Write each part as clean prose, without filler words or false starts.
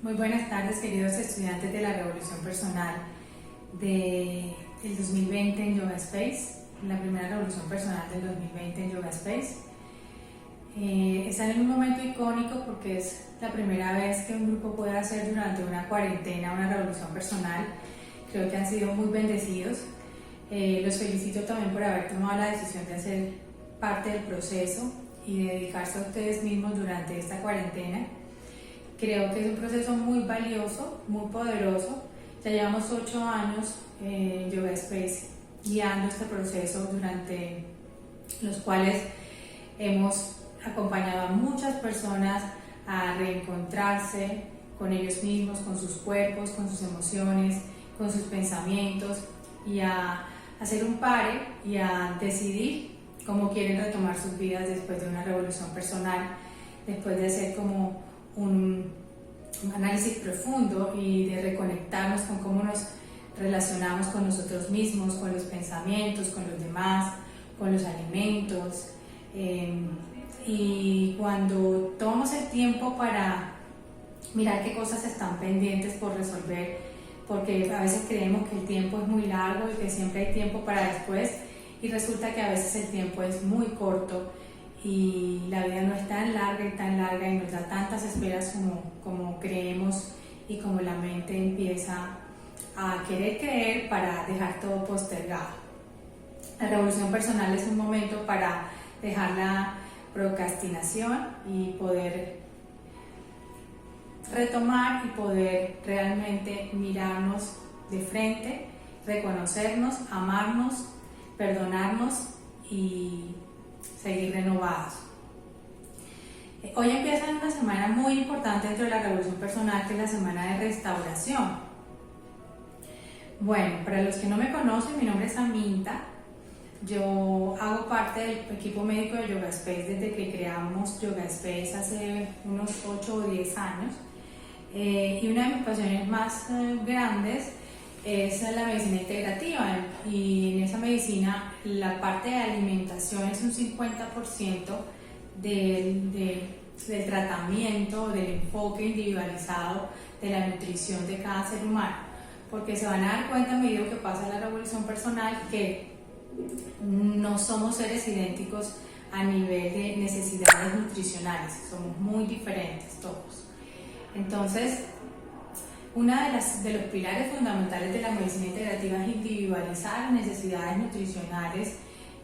Muy buenas tardes, queridos estudiantes de la Revolución Personal del 2020 en Yoga Space, la primera Revolución Personal del 2020 en Yoga Space. Están en un momento icónico porque es la primera vez que un grupo puede hacer durante una cuarentena una revolución personal. Creo que han sido muy bendecidos. Los felicito también por haber tomado la decisión de hacer parte del proceso y de dedicarse a ustedes mismos durante esta cuarentena. Creo que es un proceso muy valioso, muy poderoso. Ya llevamos 8 años en Yoga Space guiando este proceso, durante los cuales hemos acompañado a muchas personas a reencontrarse con ellos mismos, con sus cuerpos, con sus emociones, con sus pensamientos, y a hacer un pare y a decidir cómo quieren retomar sus vidas después de una revolución personal, después de hacer como un análisis profundo y de reconectarnos con cómo nos relacionamos con nosotros mismos, con los pensamientos, con los demás, con los alimentos. Y cuando tomamos el tiempo para mirar qué cosas están pendientes por resolver, porque a veces creemos que el tiempo es muy largo y que siempre hay tiempo para después, y resulta que a veces el tiempo es muy corto y la vida no es tan larga y nos da tantas esperas como creemos, y como la mente empieza a querer creer para dejar todo postergado. La revolución personal es un momento para dejar la procrastinación y poder retomar y poder realmente mirarnos de frente, reconocernos, amarnos, perdonarnos y seguir renovados. Hoy empieza una semana muy importante dentro de la revolución personal, que es la semana de restauración. Bueno, para los que no me conocen, mi nombre es Aminta. Yo hago parte del equipo médico de Yoga Space desde que creamos Yoga Space hace unos 8 o 10 años. Y una de mis pasiones más grandes es la medicina integrativa, y en esa medicina la parte de alimentación es un 50% del tratamiento, del enfoque individualizado de la nutrición de cada ser humano, porque se van a dar cuenta a medida que pasa la revolución personal que no somos seres idénticos a nivel de necesidades nutricionales, somos muy diferentes todos. Entonces, uno de los pilares fundamentales de la medicina integrativa es individualizar las necesidades nutricionales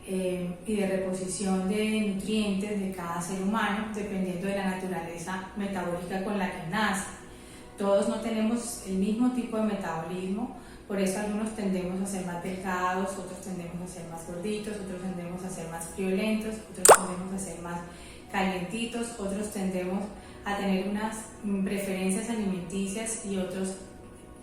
y de reposición de nutrientes de cada ser humano, dependiendo de la naturaleza metabólica con la que nace. Todos no tenemos el mismo tipo de metabolismo, por eso algunos tendemos a ser más delgados, otros tendemos a ser más gorditos, otros tendemos a ser más friolentos, otros tendemos a ser más calientitos, otros tendemos a tener unas preferencias alimenticias y otros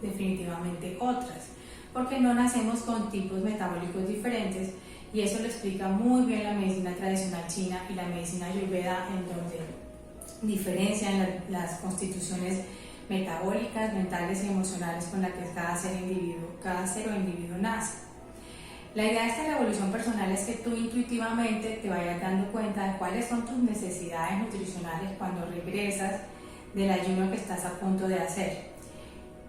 definitivamente otras, porque no nacemos con tipos metabólicos diferentes, y eso lo explica muy bien la medicina tradicional china y la medicina ayurveda, en donde diferencian las constituciones metabólicas, mentales y emocionales con las que cada ser o individuo nace. La idea de esta revolución personal es que tú intuitivamente te vayas dando cuenta de cuáles son tus necesidades nutricionales cuando regresas del ayuno que estás a punto de hacer,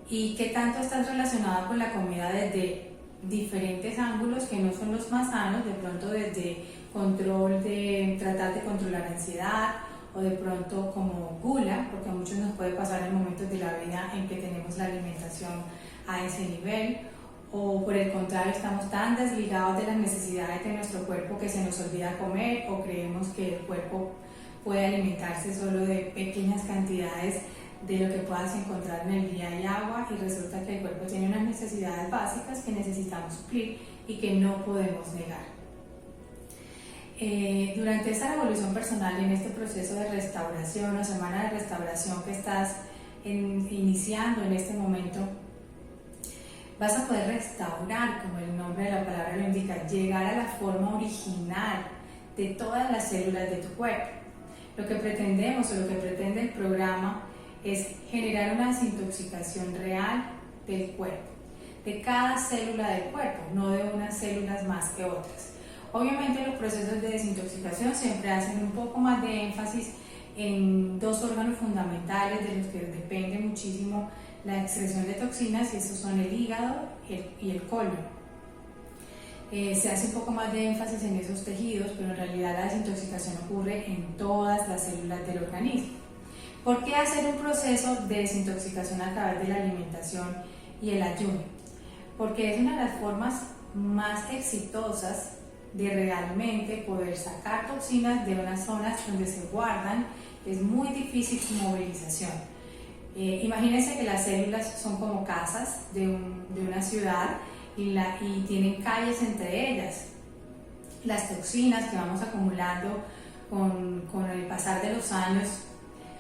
y qué tanto estás relacionado con la comida desde diferentes ángulos que no son los más sanos, de pronto desde tratar de controlar la ansiedad, o de pronto como gula, porque a muchos nos puede pasar en momentos de la vida en que tenemos la alimentación a ese nivel, o por el contrario estamos tan desligados de las necesidades de nuestro cuerpo que se nos olvida comer, o creemos que el cuerpo puede alimentarse solo de pequeñas cantidades de lo que puedas encontrar en el día y agua, y resulta que el cuerpo tiene unas necesidades básicas que necesitamos suplir y que no podemos negar. Durante esta revolución personal, en este proceso de restauración o semana de restauración que estás iniciando en este momento, vas a poder restaurar, como el nombre de la palabra lo indica, llegar a la forma original de todas las células de tu cuerpo. Lo que pretendemos, o lo que pretende el programa, es generar una desintoxicación real del cuerpo, de cada célula del cuerpo, no de unas células más que otras. Obviamente los procesos de desintoxicación siempre hacen un poco más de énfasis en dos órganos fundamentales de los que dependen muchísimo la excreción de toxinas, y estos son el hígado y el colon. Se hace un poco más de énfasis en esos tejidos, pero en realidad la desintoxicación ocurre en todas las células del organismo. ¿Por qué hacer un proceso de desintoxicación a través de la alimentación y el ayuno? Porque es una de las formas más exitosas de realmente poder sacar toxinas de unas zonas donde se guardan. Es muy difícil su movilización. Imagínense que las células son como casas de una ciudad y tienen calles entre ellas. Las toxinas que vamos acumulando con el pasar de los años,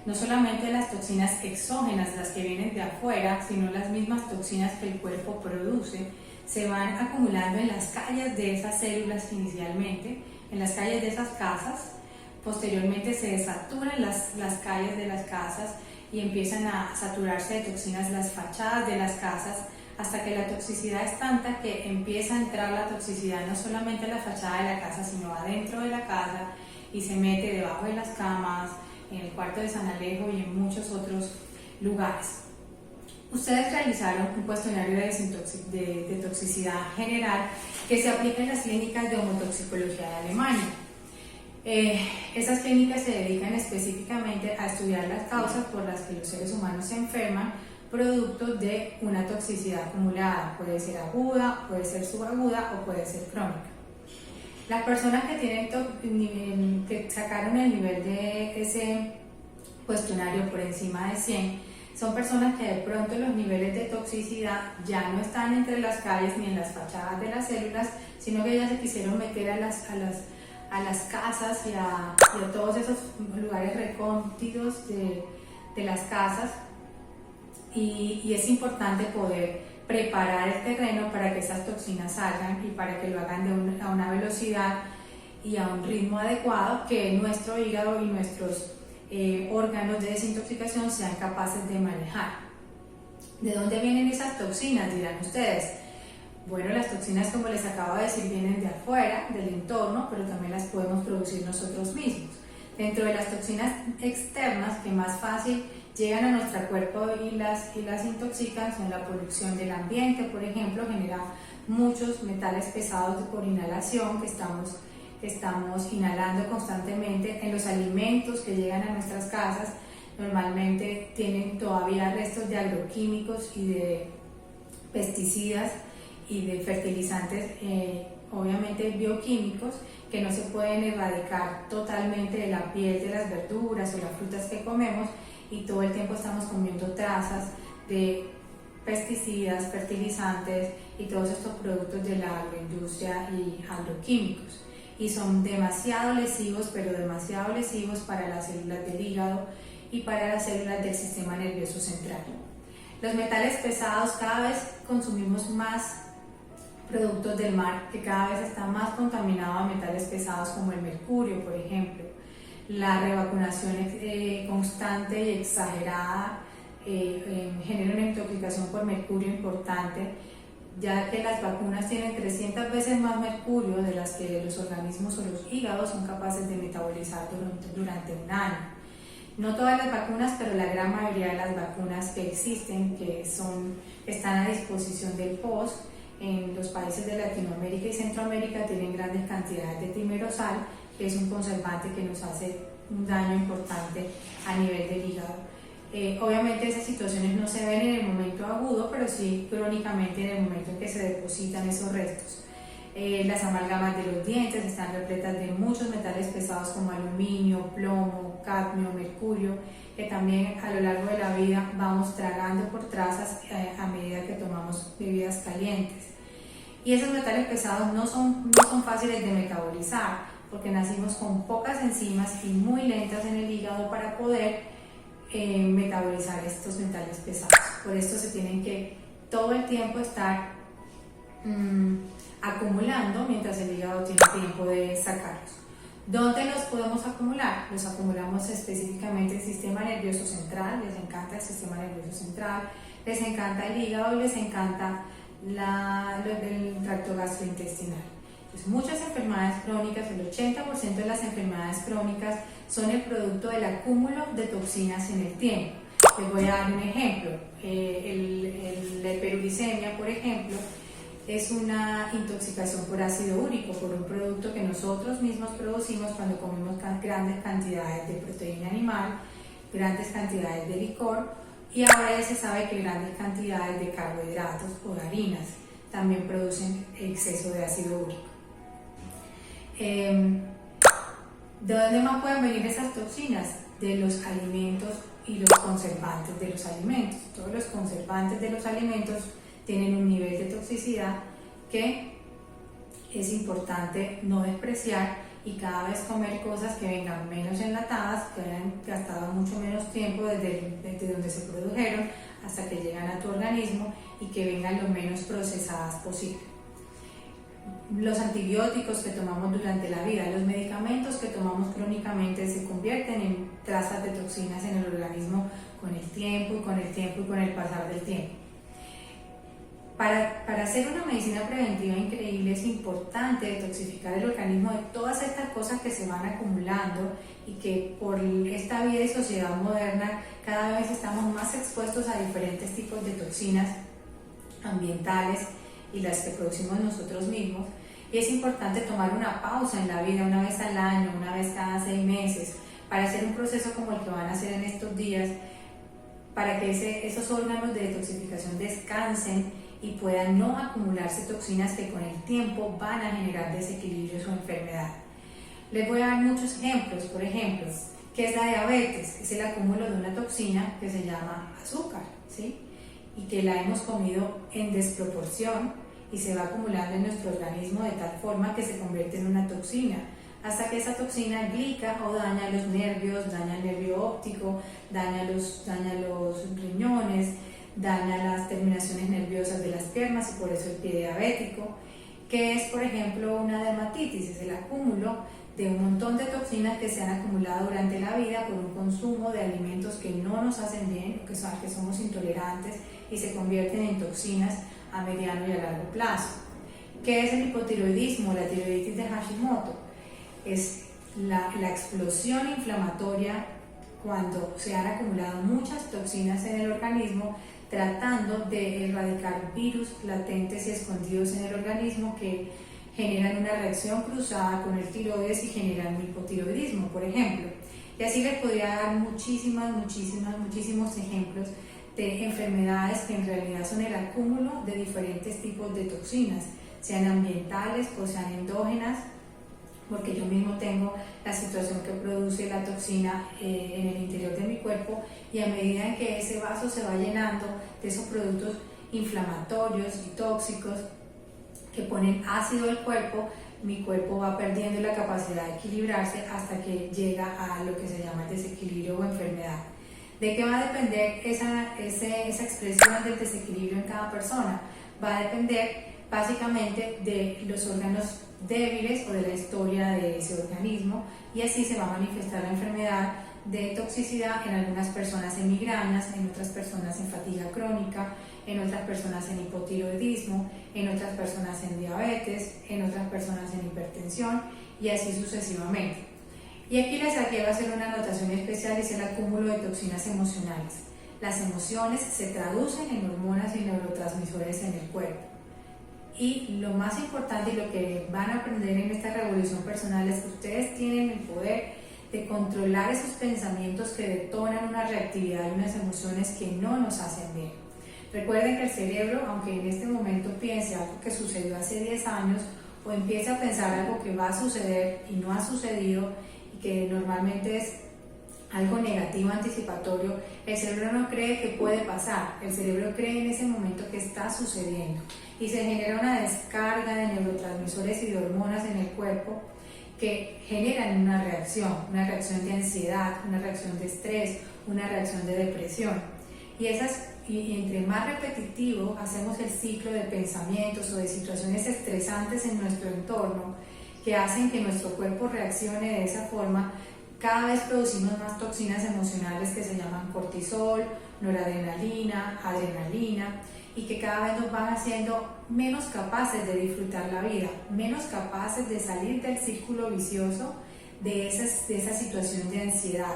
no solamente las toxinas exógenas, las que vienen de afuera, sino las mismas toxinas que el cuerpo produce, se van acumulando en las calles de esas células inicialmente, en las calles de esas casas. Posteriormente se desaturan las calles de las casas y empiezan a saturarse de toxinas las fachadas de las casas, hasta que la toxicidad es tanta que empieza a entrar la toxicidad no solamente en la fachada de la casa, sino adentro de la casa, y se mete debajo de las camas, en el cuarto de San Alejo y en muchos otros lugares. Ustedes realizaron un cuestionario de toxicidad general que se aplica en las clínicas de homotoxicología de Alemania. Esas clínicas se dedican específicamente a estudiar las causas por las que los seres humanos se enferman producto de una toxicidad acumulada. Puede ser aguda, puede ser subaguda o puede ser crónica. Las personas que sacaron el nivel de ese cuestionario por encima de 100 son personas que de pronto los niveles de toxicidad ya no están entre las calles ni en las fachadas de las células, sino que ya se quisieron meter a las casas y a todos esos lugares recónditos de las casas, y es importante poder preparar el terreno para que esas toxinas salgan y para que lo hagan a una velocidad y a un ritmo adecuado que nuestro hígado y nuestros órganos de desintoxicación sean capaces de manejar. ¿De dónde vienen esas toxinas?, dirán ustedes. Bueno, las toxinas, como les acabo de decir, vienen de afuera, del entorno, pero también las podemos producir nosotros mismos. Dentro de las toxinas externas, que más fácil llegan a nuestro cuerpo y las intoxican, son la polución del ambiente, por ejemplo, genera muchos metales pesados por inhalación que estamos inhalando constantemente. En los alimentos que llegan a nuestras casas normalmente tienen todavía restos de agroquímicos y de pesticidas y de fertilizantes, obviamente bioquímicos, que no se pueden erradicar totalmente de la piel de las verduras o las frutas que comemos, y todo el tiempo estamos comiendo trazas de pesticidas, fertilizantes y todos estos productos de la agroindustria y agroquímicos, y son demasiado lesivos, pero demasiado lesivos para las células del hígado y para las células del sistema nervioso central. Los metales pesados, cada vez consumimos más productos del mar, que cada vez está más contaminado a metales pesados como el mercurio, por ejemplo. La revacunación constante y exagerada genera una intoxicación por mercurio importante, ya que las vacunas tienen 300 veces más mercurio de las que los organismos o los hígados son capaces de metabolizar durante un año. No todas las vacunas, pero la gran mayoría de las vacunas que existen, que están a disposición del POS en los países de Latinoamérica y Centroamérica, tienen grandes cantidades de timerosal, que es un conservante que nos hace un daño importante a nivel del hígado. Obviamente esas situaciones no se ven en el momento agudo, pero sí crónicamente en el momento en que se depositan esos restos. Las amalgamas de los dientes están repletas de muchos metales pesados como aluminio, plomo, cadmio, mercurio, que también a lo largo de la vida vamos tragando por trazas a medida que tomamos bebidas calientes. Y esos metales pesados no son fáciles de metabolizar, porque nacimos con pocas enzimas y muy lentas en el hígado para poder metabolizar estos metales pesados. Por esto se tienen que todo el tiempo estar acumulando mientras el hígado tiene tiempo de sacarlos. ¿Dónde los podemos acumular? Los acumulamos específicamente en el sistema nervioso central. Les encanta el sistema nervioso central, les encanta el hígado y les encanta el tracto gastrointestinal. Entonces, muchas enfermedades crónicas, el 80% de las enfermedades crónicas son el producto del acúmulo de toxinas en el tiempo. Les voy a dar un ejemplo. La hiperuricemia, por ejemplo, es una intoxicación por ácido úrico, por un producto que nosotros mismos producimos cuando comemos grandes cantidades de proteína animal, grandes cantidades de licor, y ahora ya se sabe que grandes cantidades de carbohidratos o de harinas también producen exceso de ácido úrico. ¿De dónde más pueden venir esas toxinas? De los alimentos y los conservantes de los alimentos. Todos los conservantes de los alimentos tienen un nivel de toxicidad que es importante no despreciar, y cada vez comer cosas que vengan menos enlatadas, que hayan gastado mucho menos tiempo desde donde se produjeron hasta que llegan a tu organismo, y que vengan lo menos procesadas posible. Los antibióticos que tomamos durante la vida, los medicamentos que tomamos crónicamente se convierten en trazas de toxinas en el organismo con el tiempo y con el pasar del tiempo. Para hacer una medicina preventiva increíble es importante detoxificar el organismo de todas estas cosas que se van acumulando, y que por esta vida y sociedad moderna cada vez estamos más expuestos a diferentes tipos de toxinas ambientales y las que producimos nosotros mismos. Y es importante tomar una pausa en la vida, una vez al año, una vez cada 6 meses, para hacer un proceso como el que van a hacer en estos días, para que esos órganos de detoxificación descansen y puedan no acumularse toxinas que con el tiempo van a generar desequilibrios o enfermedad. Les voy a dar muchos ejemplos. Por ejemplo, ¿qué es la diabetes? Es el acúmulo de una toxina que se llama azúcar, ¿sí? Y que la hemos comido en desproporción y se va acumulando en nuestro organismo de tal forma que se convierte en una toxina, hasta que esa toxina glica o daña los nervios, daña el nervio óptico, daña los riñones, daña las terminaciones nerviosas de las piernas, y por eso el pie diabético, que es, por ejemplo, una dermatitis. Es el acúmulo de un montón de toxinas que se han acumulado durante la vida por un consumo de alimentos que no nos hacen bien, o que somos intolerantes, y se convierten en toxinas a mediano y a largo plazo. ¿Qué es el hipotiroidismo, la tiroiditis de Hashimoto? Es la explosión inflamatoria cuando se han acumulado muchas toxinas en el organismo, tratando de erradicar virus latentes y escondidos en el organismo que generan una reacción cruzada con el tiroides y generan hipotiroidismo, por ejemplo. Y así les podría dar muchísimos ejemplos de enfermedades que en realidad son el acúmulo de diferentes tipos de toxinas, sean ambientales o sean endógenas, porque yo mismo tengo la situación que produce la toxina en el interior de mi cuerpo, y a medida en que ese vaso se va llenando de esos productos inflamatorios y tóxicos que ponen ácido al cuerpo, mi cuerpo va perdiendo la capacidad de equilibrarse hasta que llega a lo que se llama el desequilibrio o enfermedad. ¿De qué va a depender esa expresión del desequilibrio en cada persona? Va a depender básicamente de los órganos débiles o de la historia de ese organismo, y así se va a manifestar la enfermedad de toxicidad en algunas personas en migrañas, en otras personas en fatiga crónica, en otras personas en hipotiroidismo, en otras personas en diabetes, en otras personas en hipertensión, y así sucesivamente. Y aquí les quiero hacer una anotación especial: es el acúmulo de toxinas emocionales. Las emociones se traducen en hormonas y neurotransmisores en el cuerpo. Y lo más importante, y lo que van a aprender en esta revolución personal, es que ustedes tienen el poder de controlar esos pensamientos que detonan una reactividad y unas emociones que no nos hacen bien. Recuerden que el cerebro, aunque en este momento piense algo que sucedió hace 10 años, o empiece a pensar algo que va a suceder y no ha sucedido, y que normalmente es algo negativo anticipatorio, el cerebro no cree que puede pasar, el cerebro cree en ese momento que está sucediendo, y se genera una descarga de neurotransmisores y de hormonas en el cuerpo que generan una reacción de ansiedad, una reacción de estrés, una reacción de depresión. Y entre más repetitivo hacemos el ciclo de pensamientos o de situaciones estresantes en nuestro entorno que hacen que nuestro cuerpo reaccione de esa forma, cada vez producimos más toxinas emocionales que se llaman cortisol, noradrenalina, adrenalina, y que cada vez nos van haciendo menos capaces de disfrutar la vida, menos capaces de salir del círculo vicioso de esa situación de ansiedad.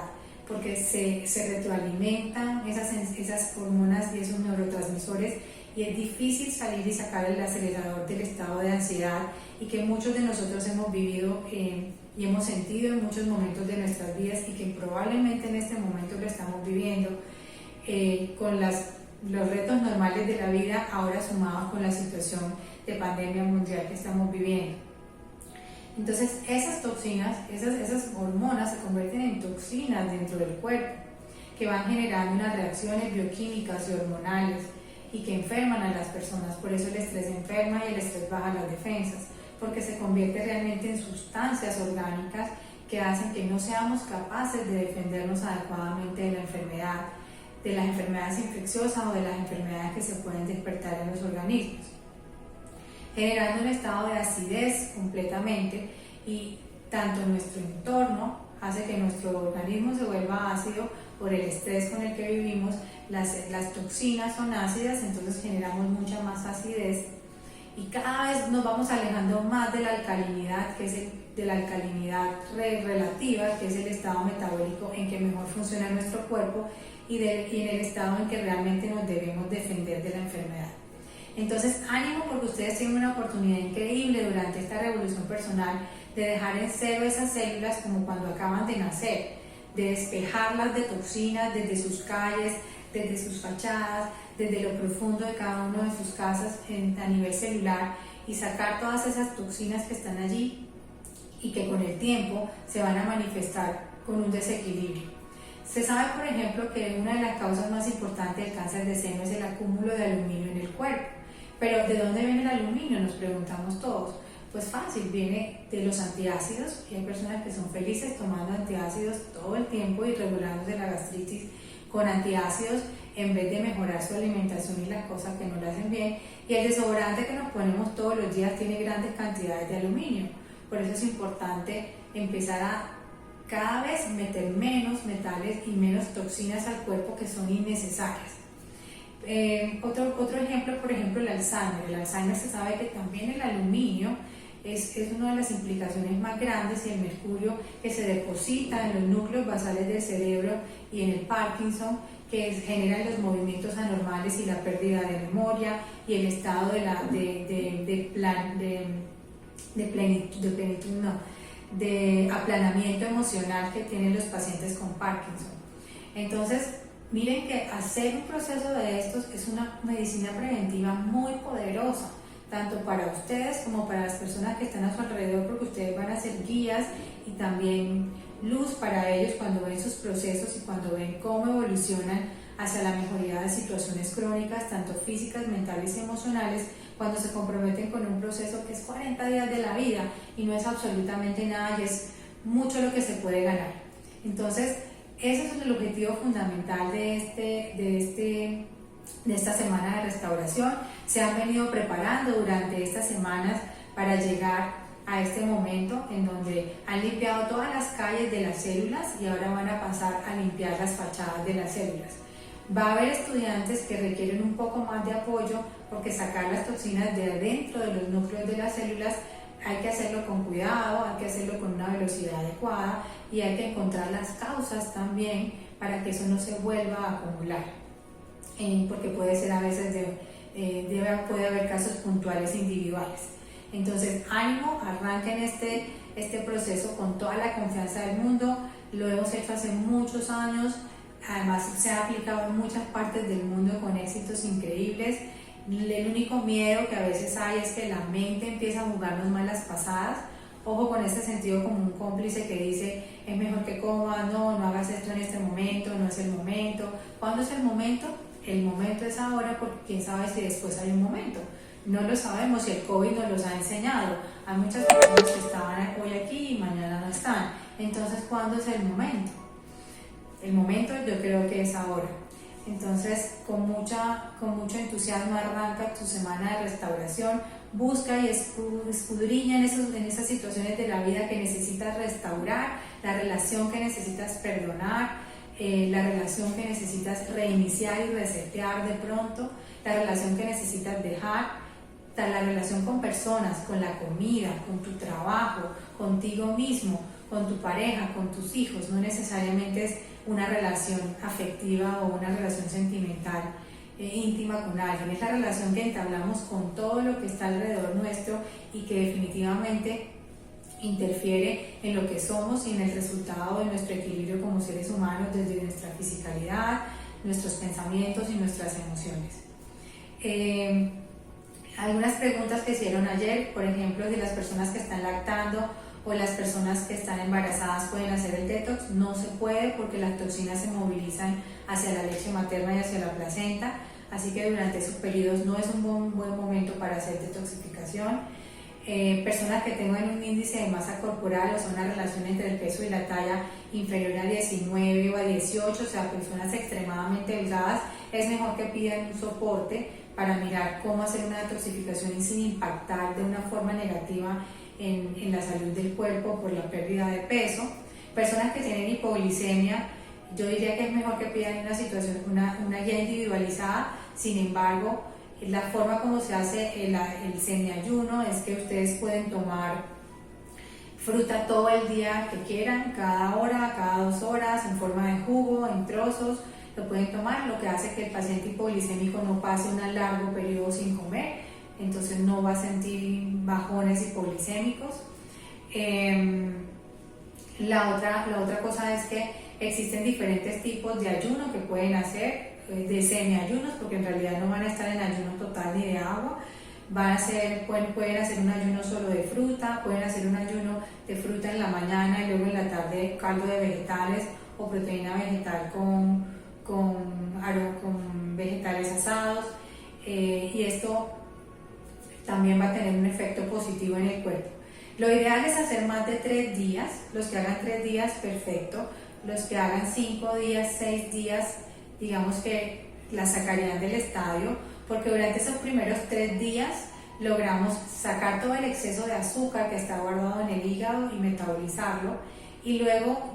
porque se retroalimentan esas hormonas y esos neurotransmisores, y es difícil salir y sacar el acelerador del estado de ansiedad y que muchos de nosotros hemos vivido y hemos sentido en muchos momentos de nuestras vidas, y que probablemente en este momento lo estamos viviendo con los retos normales de la vida, ahora sumados con la situación de pandemia mundial que estamos viviendo. Entonces esas toxinas, esas hormonas se convierten en toxinas dentro del cuerpo, que van generando unas reacciones bioquímicas y hormonales y que enferman a las personas. Por eso el estrés enferma y el estrés baja las defensas, porque se convierte realmente en sustancias orgánicas que hacen que no seamos capaces de defendernos adecuadamente de la enfermedad, de las enfermedades infecciosas o de las enfermedades que se pueden despertar en los organismos, generando un estado de acidez completamente, y tanto nuestro entorno hace que nuestro organismo se vuelva ácido por el estrés con el que vivimos, las toxinas son ácidas, entonces generamos mucha más acidez, y cada vez nos vamos alejando más de la alcalinidad, que es de la alcalinidad relativa, que es el estado metabólico en que mejor funciona nuestro cuerpo, y en el estado en que realmente nos debemos defender de la enfermedad. Entonces, ánimo, porque ustedes tienen una oportunidad increíble durante esta revolución personal de dejar en cero esas células como cuando acaban de nacer, de despejarlas de toxinas desde sus calles, desde sus fachadas, desde lo profundo de cada una de sus casas a nivel celular, y sacar todas esas toxinas que están allí y que con el tiempo se van a manifestar con un desequilibrio. Se sabe, por ejemplo, que una de las causas más importantes del cáncer de seno es el acúmulo de aluminio en el cuerpo. Pero ¿de dónde viene el aluminio?, nos preguntamos todos. Pues fácil, viene de los antiácidos, y hay personas que son felices tomando antiácidos todo el tiempo y regulándose la gastritis con antiácidos en vez de mejorar su alimentación y las cosas que no le hacen bien. Y el desodorante que nos ponemos todos los días tiene grandes cantidades de aluminio. Por eso es importante empezar a cada vez meter menos metales y menos toxinas al cuerpo que son innecesarias. Otro ejemplo, por ejemplo, el Alzheimer. El Alzheimer se sabe que también el aluminio es una de las implicaciones más grandes, y el mercurio que se deposita en los núcleos basales del cerebro, y en el Parkinson, que generan los movimientos anormales y la pérdida de memoria y el estado de aplanamiento emocional que tienen los pacientes con Parkinson. Entonces, miren que hacer un proceso de estos es una medicina preventiva muy poderosa, tanto para ustedes como para las personas que están a su alrededor, porque ustedes van a ser guías y también luz para ellos cuando ven sus procesos y cuando ven cómo evolucionan hacia la mejoría de situaciones crónicas, tanto físicas, mentales y emocionales, cuando se comprometen con un proceso que es 40 días de la vida y no es absolutamente nada, y es mucho lo que se puede ganar. Entonces, ese es el objetivo fundamental de esta semana de restauración. Se han venido preparando durante estas semanas para llegar a este momento en donde han limpiado todas las calles de las células y ahora van a pasar a limpiar las fachadas de las células. Va a haber estudiantes que requieren un poco más de apoyo, porque sacar las toxinas de adentro de los núcleos de las células hay que hacerlo con cuidado, hay que hacerlo con una velocidad adecuada, y hay que encontrar las causas también para que eso no se vuelva a acumular, porque puede ser a veces puede haber casos puntuales individuales. Entonces, ánimo, arranquen este proceso con toda la confianza del mundo. Lo hemos hecho hace muchos años, además se ha aplicado en muchas partes del mundo con éxitos increíbles. El único miedo que a veces hay es que la mente empieza a jugarnos malas pasadas. Ojo con este sentido común cómplice que dice: es mejor que comas, no hagas esto en este momento, no es el momento. ¿Cuándo es el momento? El momento es ahora, porque quién sabe si después hay un momento. No lo sabemos, y el COVID nos los ha enseñado. Hay muchas personas que estaban hoy aquí y mañana no están. Entonces, ¿cuándo es el momento? El momento yo creo que es ahora. Entonces, con mucho entusiasmo arranca tu semana de restauración. Busca y escudriña en esas situaciones de la vida que necesitas restaurar, la relación que necesitas perdonar, la relación que necesitas reiniciar y resetear de pronto, la relación que necesitas dejar, la relación con personas, con la comida, con tu trabajo, contigo mismo, con tu pareja, con tus hijos. No necesariamente es una relación afectiva o una relación sentimental íntima con alguien. Es la relación que entablamos con todo lo que está alrededor nuestro y que definitivamente interfiere en lo que somos y en el resultado de nuestro equilibrio como seres humanos, desde nuestra fisicalidad, nuestros pensamientos y nuestras emociones. Algunas preguntas que hicieron ayer, por ejemplo, de las personas que están lactando o las personas que están embarazadas pueden hacer el detox. No se puede porque las toxinas se movilizan hacia la leche materna y hacia la placenta, así que durante esos periodos no es un buen momento para hacer detoxificación. Personas que tengan un índice de masa corporal, o sea, una relación entre el peso y la talla inferior a 19 o a 18, o sea, personas extremadamente delgadas, es mejor que pidan un soporte para mirar cómo hacer una detoxificación y sin impactar de una forma negativa en la salud del cuerpo por la pérdida de peso. Personas que tienen hipoglicemia, yo diría que es mejor que pidan una guía individualizada. Sin embargo, la forma como se hace el semiayuno es que ustedes pueden tomar fruta todo el día que quieran, cada hora, cada 2 horas, en forma de jugo, en trozos, lo pueden tomar, lo que hace que el paciente hipoglicémico no pase un largo periodo sin comer, entonces no va a sentir bajones hipoglicémicos. La otra cosa es que existen diferentes tipos de ayuno que pueden hacer, de semiayunos, porque en realidad no van a estar en ayuno total ni de agua. Pueden hacer un ayuno solo de fruta, pueden hacer un ayuno de fruta en la mañana y luego en la tarde caldo de vegetales o proteína vegetal con vegetales asados, y esto también va a tener un efecto positivo en el cuerpo. Lo ideal es hacer más de 3 días, los que hagan 3 días, perfecto, los que hagan 5 días, 6 días, digamos que la sacarían del estadio, porque durante esos primeros 3 días logramos sacar todo el exceso de azúcar que está guardado en el hígado y metabolizarlo, y luego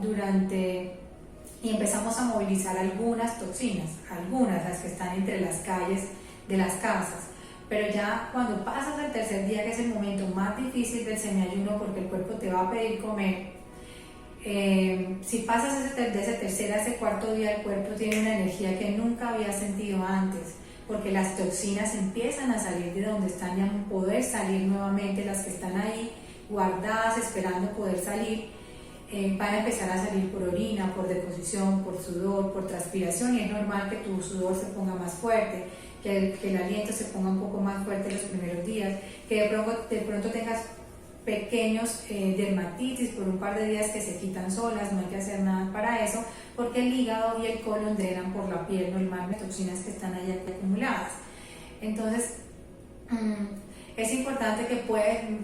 empezamos a movilizar algunas toxinas, las que están entre las calles de las casas. Pero ya cuando pasas al tercer día, que es el momento más difícil del semiayuno porque el cuerpo te va a pedir comer, si pasas de ese tercer a ese cuarto día, el cuerpo tiene una energía que nunca había sentido antes, porque las toxinas empiezan a salir de donde están y a poder salir nuevamente. Las que están ahí guardadas esperando poder salir, van a empezar a salir por orina, por deposición, por sudor, por transpiración, y es normal que tu sudor se ponga más fuerte, que el aliento se ponga un poco más fuerte los primeros días, que de pronto tengas pequeños dermatitis por un par de días que se quitan solas. No hay que hacer nada para eso, porque el hígado y el colon drenan por la piel normalmente toxinas que están ahí acumuladas. Entonces, es importante que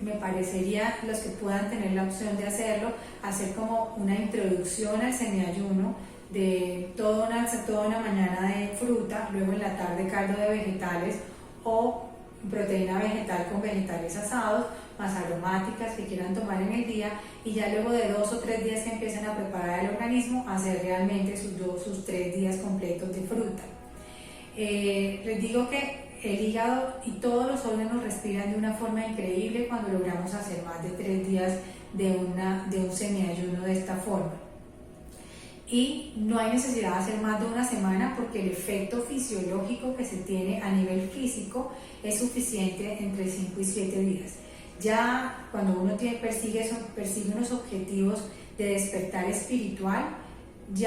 me parecería, los que puedan tener la opción de hacerlo, hacer como una introducción al semiayuno de toda una mañana de fruta, luego en la tarde caldo de vegetales o proteína vegetal con vegetales asados, más aromáticas que quieran tomar en el día, y ya luego de 2 o 3 días que empiecen a preparar el organismo, hacer realmente sus 3 días completos de fruta. Les digo que el hígado y todos los órganos respiran de una forma increíble cuando logramos hacer más de 3 días de un semiayuno de esta forma. Y no hay necesidad de hacer más de una semana, porque el efecto fisiológico que se tiene a nivel físico es suficiente entre 5 y 7 días. Ya cuando uno persigue unos objetivos de despertar espiritual, y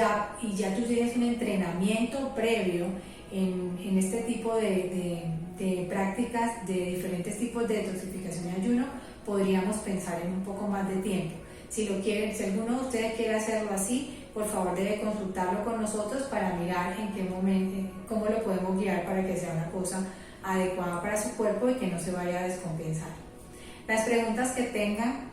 ya tú tienes un entrenamiento previo en este tipo de prácticas de diferentes tipos de detoxificación y ayuno, podríamos pensar en un poco más de tiempo. Si alguno de ustedes quiere hacerlo así, por favor debe consultarlo con nosotros para mirar en qué momento, cómo lo podemos guiar para que sea una cosa adecuada para su cuerpo y que no se vaya a descompensar. Las preguntas que tengan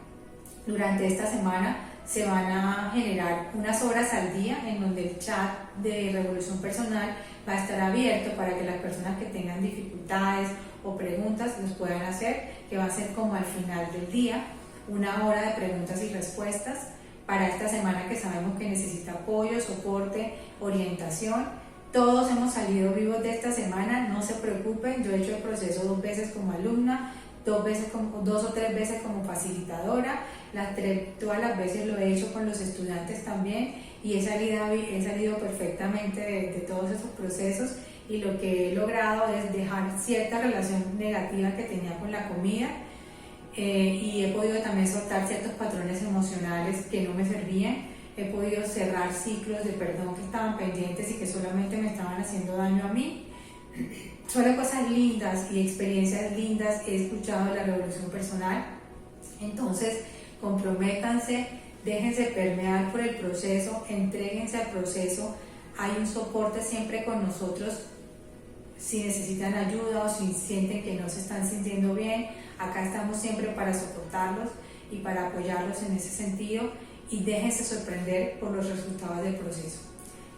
durante esta semana se van a generar unas horas al día, en donde el chat de Revolución Personal va a estar abierto para que las personas que tengan dificultades o preguntas los puedan hacer, que va a ser como al final del día, 1 hora de preguntas y respuestas para esta semana que sabemos que necesita apoyo, soporte, orientación. Todos hemos salido vivos de esta semana, no se preocupen. Yo he hecho el proceso 2 veces como alumna, 2 o 3 veces como facilitadora, todas las veces lo he hecho con los estudiantes también, y he salido perfectamente de todos esos procesos, y lo que he logrado es dejar cierta relación negativa que tenía con la comida, y he podido también soltar ciertos patrones emocionales que no me servían. He podido cerrar ciclos de perdón que estaban pendientes y que solamente me estaban haciendo daño a mí. Solo cosas lindas y experiencias lindas he escuchado de la revolución personal. Entonces, comprométanse, déjense permear por el proceso, entréguense al proceso. Hay un soporte siempre con nosotros si necesitan ayuda o si sienten que no se están sintiendo bien. Acá estamos siempre para soportarlos y para apoyarlos en ese sentido, y déjense sorprender por los resultados del proceso.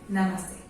Namaste.